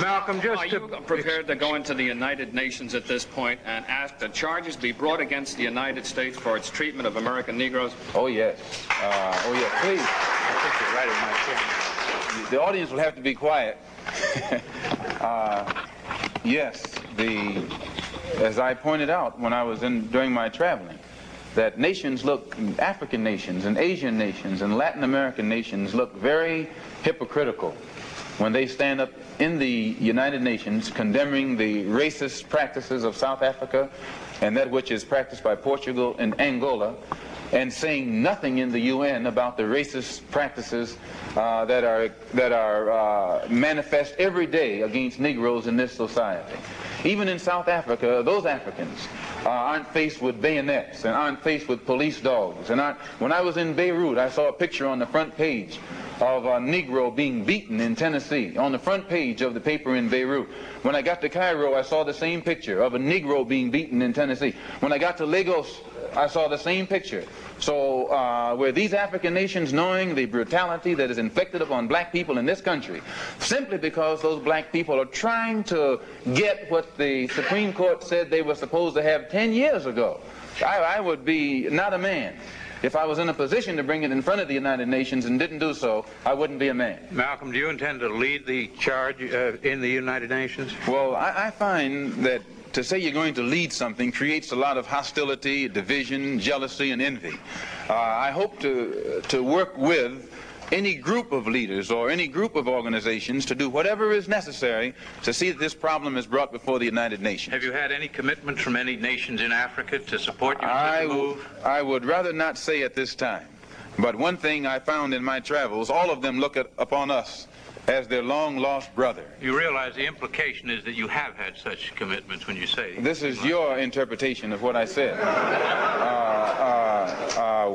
Malcolm, just Are you prepared to go into the United Nations at this point and ask that charges be brought against the United States for its treatment of American Negroes? Oh, yes. Oh, yes, please. I think you're right in my chair. The audience will have to be quiet. Yes, as I pointed out when I was during my traveling, that nations look, African nations and Asian nations and Latin American nations look very hypocritical when they stand up in the United Nations condemning the racist practices of South Africa and that which is practiced by Portugal and Angola, and saying nothing in the UN about the racist practices that are manifest every day against Negroes in this society. Even in South Africa, those Africans aren't faced with bayonets and aren't faced with police dogs. And when I was in Beirut, I saw a picture on the front page of a Negro being beaten in Tennessee, on the front page of the paper in Beirut. When I got to Cairo, I saw the same picture of a Negro being beaten in Tennessee. When I got to Lagos, I saw the same picture. So were these African nations knowing the brutality that is inflicted upon black people in this country, simply because those black people are trying to get what the Supreme Court said they were supposed to have 10 years ago? I would be not a man. If I was in a position to bring it in front of the United Nations and didn't do so, I wouldn't be a man. Malcolm, do you intend to lead the charge in the United Nations? Well, I find that to say you're going to lead something creates a lot of hostility, division, jealousy, and envy. I hope to work with any group of leaders or any group of organizations to do whatever is necessary to see that this problem is brought before the United Nations. Have you had any commitments from any nations in Africa to support you in such a move? I would rather not say at this time. But one thing I found in my travels, all of them look upon us as their long-lost brother. You realize the implication is that you have had such commitments when you say... This is your interpretation of what I said.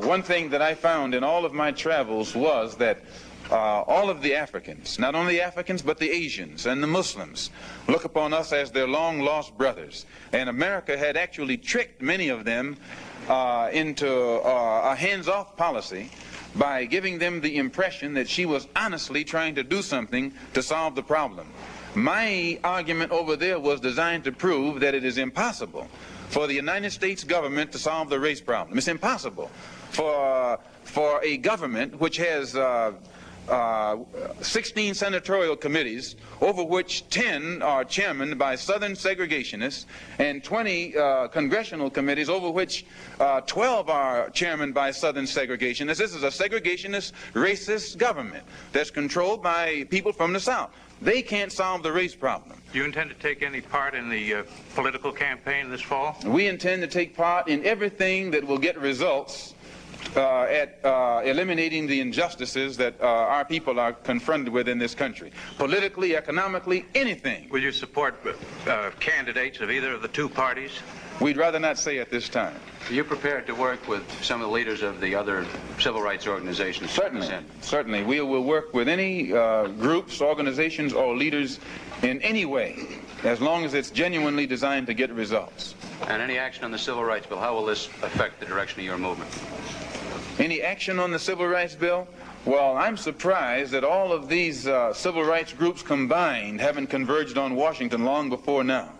One thing that I found in all of my travels was that all of the Africans, not only Africans, but the Asians and the Muslims, look upon us as their long-lost brothers. And America had actually tricked many of them into a hands-off policy by giving them the impression that she was honestly trying to do something to solve the problem. My argument over there was designed to prove that it is impossible for the United States government to solve the race problem. It's impossible for a government which has 16 senatorial committees, over which 10 are chairmaned by Southern segregationists, and 20 congressional committees, over which 12 are chairmaned by Southern segregationists. This is a segregationist, racist government that's controlled by people from the South. They can't solve the race problem. Do you intend to take any part in the political campaign this fall? We intend to take part in everything that will get results at eliminating the injustices that our people are confronted with in this country. Politically, economically, anything. Will you support candidates of either of the two parties? We'd rather not say at this time. Are you prepared to work with some of the leaders of the other civil rights organizations? Certainly. Certainly. We will work with any groups, organizations, or leaders in any way, as long as it's genuinely designed to get results. And any action on the civil rights bill, how will this affect the direction of your movement? Any action on the civil rights bill? Well, I'm surprised that all of these civil rights groups combined haven't converged on Washington long before now.